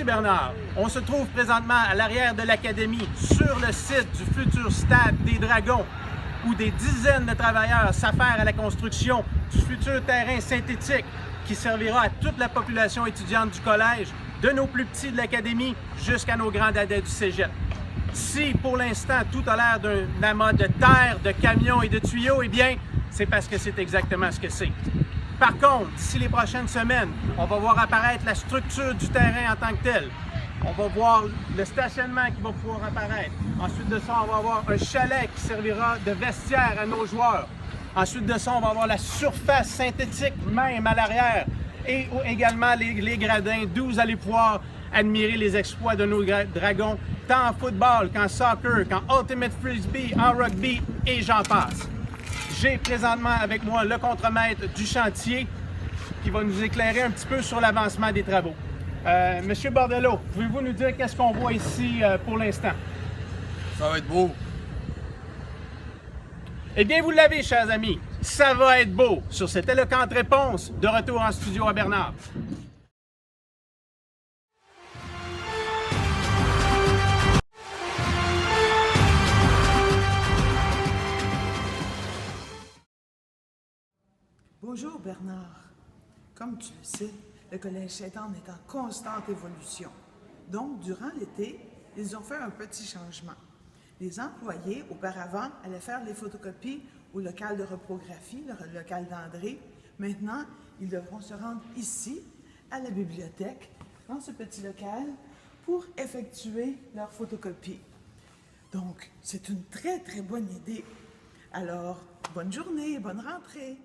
Merci Bernard. On se trouve présentement à l'arrière de l'académie, sur le site du futur stade des Dragons, où des dizaines de travailleurs s'affairent à la construction du futur terrain synthétique qui servira à toute la population étudiante du collège, de nos plus petits de l'académie jusqu'à nos grands dadais du cégep. Si, pour l'instant, tout a l'air d'un amas de terre, de camions et de tuyaux, eh bien, c'est parce que c'est exactement ce que c'est. Par contre, d'ici les prochaines semaines, on va voir apparaître la structure du terrain en tant que tel. On va voir le stationnement qui va pouvoir apparaître. Ensuite de ça, on va avoir un chalet qui servira de vestiaire à nos joueurs. Ensuite de ça, on va avoir la surface synthétique même à l'arrière et également les gradins d'où vous allez pouvoir admirer les exploits de nos dragons, tant en football qu'en soccer, qu'en ultimate frisbee, en rugby et j'en passe. J'ai présentement avec moi le contremaître du chantier qui va nous éclairer un petit peu sur l'avancement des travaux. Monsieur Bordelot, pouvez-vous nous dire qu'est-ce qu'on voit ici pour l'instant? Ça va être beau. Eh bien, vous l'avez, chers amis. Ça va être beau. Sur cette éloquente réponse, de retour en studio à Bernard. Bonjour Bernard. Comme tu le sais, le Collège Sainte-Anne est en constante évolution. Donc, durant l'été, ils ont fait un petit changement. Les employés, auparavant, allaient faire les photocopies au local de reprographie, le local d'André. Maintenant, ils devront se rendre ici, à la bibliothèque, dans ce petit local, pour effectuer leurs photocopies. Donc, c'est une très, très bonne idée. Alors, bonne journée, bonne rentrée!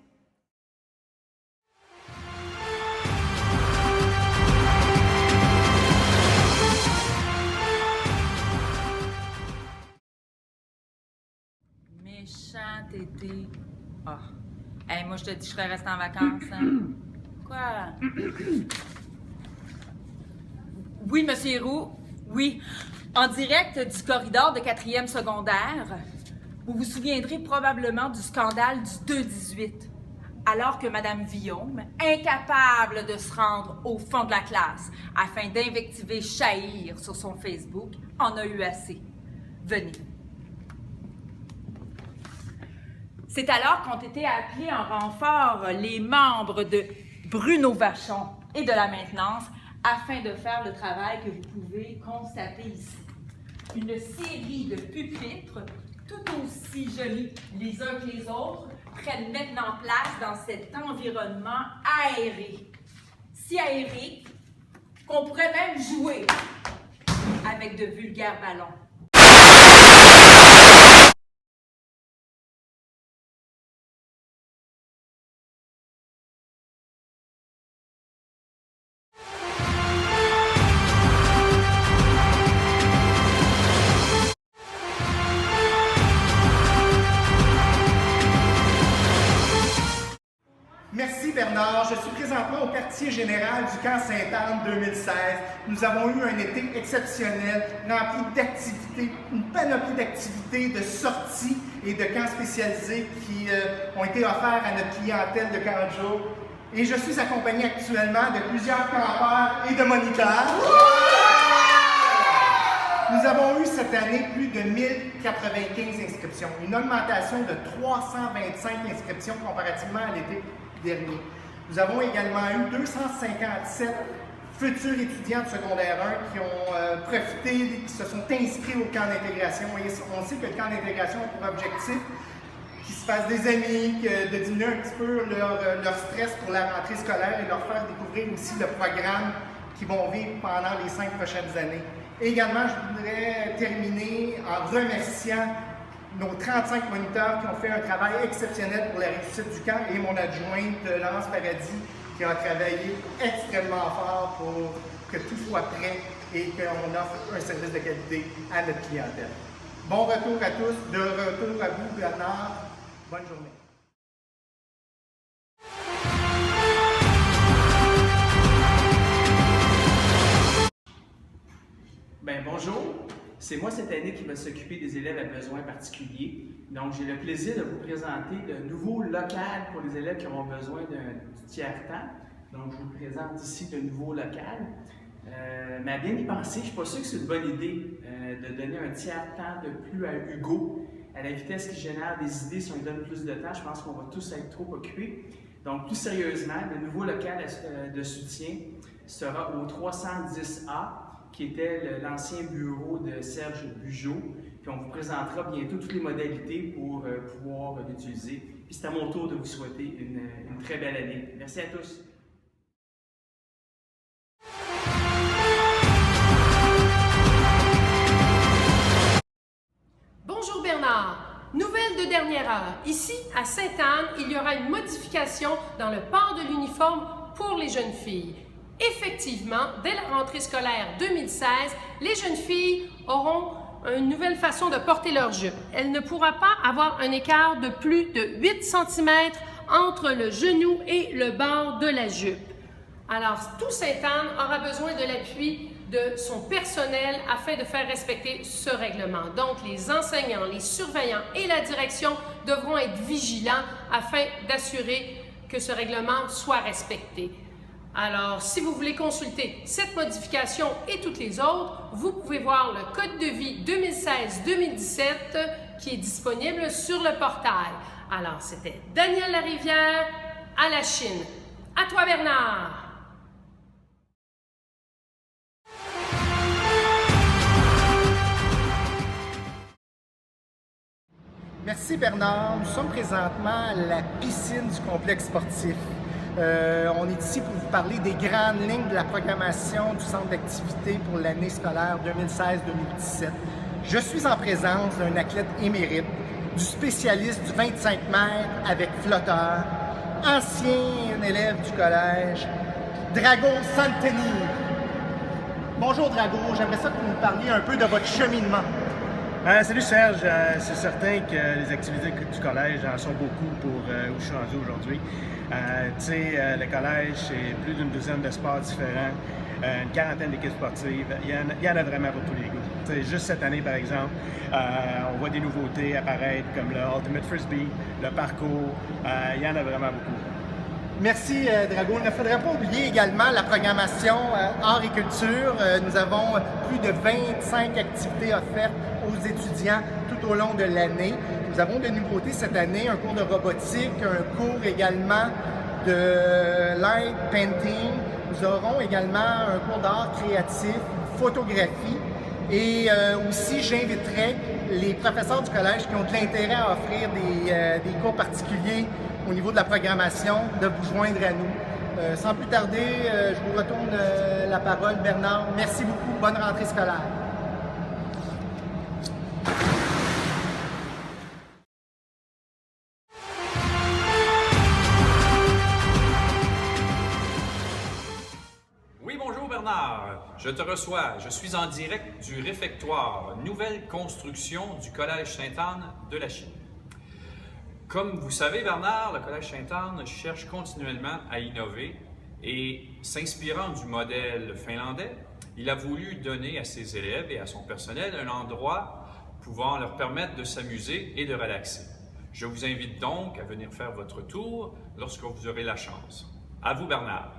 Méchant été. Ah. Hey, moi, je te dis, je serais restée en vacances. Hein? Quoi? Oui, monsieur Héroux. Oui. En direct du corridor de 4e secondaire, vous vous souviendrez probablement du scandale du 2-18. Alors que Mme Villaume, incapable de se rendre au fond de la classe afin d'invectiver Chahir sur son Facebook, en a eu assez. Venez. C'est alors qu'ont été appelés en renfort les membres de Bruno Vachon et de la maintenance afin de faire le travail que vous pouvez constater ici. Une série de pupitres, tout aussi jolis les uns que les autres, prennent maintenant place dans cet environnement aéré. Si aéré qu'on pourrait même jouer avec de vulgaires ballons. Merci Bernard. Je suis présentement au quartier général du camp Sainte-Anne 2016. Nous avons eu un été exceptionnel, rempli d'activités, une panoplie d'activités, de sorties et de camps spécialisés qui ont été offerts à notre clientèle de 40 jours. Et je suis accompagné actuellement de plusieurs campeurs et de moniteurs. Nous avons eu cette année plus de 1095 inscriptions, une augmentation de 325 inscriptions comparativement à l'été dernier. Nous avons également eu 257 futurs étudiants de secondaire 1 qui ont profité, qui se sont inscrits au camp d'intégration. On sait que le camp d'intégration a pour objectif qu'ils se fassent des amis, de diminuer un petit peu leur stress pour la rentrée scolaire et leur faire découvrir aussi le programme qu'ils vont vivre pendant les 5 prochaines années. Et également, je voudrais terminer en remerciant nos 35 moniteurs qui ont fait un travail exceptionnel pour la réussite du camp et mon adjointe, Laurence Paradis, qui a travaillé extrêmement fort pour que tout soit prêt et qu'on offre un service de qualité à notre clientèle. Bon retour à tous, de retour à vous, Bernard. Bonne journée. Bien, bonjour, c'est moi cette année qui va s'occuper des élèves à besoins particuliers. Donc, j'ai le plaisir de vous présenter de nouveaux locales pour les élèves qui auront besoin du tiers-temps. Donc, je vous présente ici de nouveaux locales. Mais à bien y penser, je ne suis pas sûr que c'est une bonne idée de donner un tiers temps de plus à Hugo. À la vitesse qu'il génère des idées, si on lui donne plus de temps, je pense qu'on va tous être trop occupés. Donc, plus sérieusement, le nouveau local de soutien sera au 310A, qui était l'ancien bureau de Serge Bugeaud. Puis on vous présentera bientôt toutes les modalités pour pouvoir l'utiliser. Puis c'est à mon tour de vous souhaiter une très belle année. Merci à tous. Bonjour Bernard. Nouvelle de dernière heure. Ici, à Sainte-Anne, il y aura une modification dans le port de l'uniforme pour les jeunes filles. Effectivement, dès la rentrée scolaire 2016, les jeunes filles auront une nouvelle façon de porter leur jupe. Elle ne pourra pas avoir un écart de plus de 8 cm entre le genou et le bord de la jupe. Alors, tout Sainte-Anne aura besoin de l'appui de son personnel afin de faire respecter ce règlement. Donc, les enseignants, les surveillants et la direction devront être vigilants afin d'assurer que ce règlement soit respecté. Alors, si vous voulez consulter cette modification et toutes les autres, vous pouvez voir le Code de vie 2016-2017 qui est disponible sur le portail. Alors, c'était Daniel Larivière à la Chine. À toi, Bernard! Merci Bernard. Nous sommes présentement à la piscine du complexe sportif. On est ici pour vous parler des grandes lignes de la programmation du centre d'activité pour l'année scolaire 2016-2017. Je suis en présence d'un athlète émérite, du spécialiste du 25 mètres avec flotteur, ancien élève du collège, Drago Santini. Bonjour Drago, j'aimerais ça que vous nous parliez un peu de votre cheminement. Salut Serge, c'est certain que les activités du collège en sont beaucoup pour où je suis rendu aujourd'hui. Le collège, c'est plus d'une douzaine de sports différents, une quarantaine d'équipes sportives. Il y en a vraiment pour tous les goûts. Juste cette année, par exemple, on voit des nouveautés apparaître comme le Ultimate Frisbee, le parcours. Il y en a vraiment beaucoup. Merci Drago. Il ne faudrait pas oublier également la programmation art et culture. Nous avons plus de 25 activités offertes aux étudiants tout au long de l'année. Nous avons de nouveautés cette année, un cours de robotique, un cours également de light painting. Nous aurons également un cours d'art créatif, photographie. Et aussi, j'inviterai les professeurs du collège qui ont de l'intérêt à offrir des cours particuliers au niveau de la programmation, de vous joindre à nous. Sans plus tarder, je vous retourne la parole, Bernard. Merci beaucoup. Bonne rentrée scolaire. Oui, bonjour Bernard. Je te reçois. Je suis en direct du réfectoire, nouvelle construction du Collège Sainte-Anne de la Chine. Comme vous savez, Bernard, le Collège Sainte-Anne cherche continuellement à innover et, s'inspirant du modèle finlandais, il a voulu donner à ses élèves et à son personnel un endroit pouvant leur permettre de s'amuser et de relaxer. Je vous invite donc à venir faire votre tour lorsque vous aurez la chance. À vous, Bernard.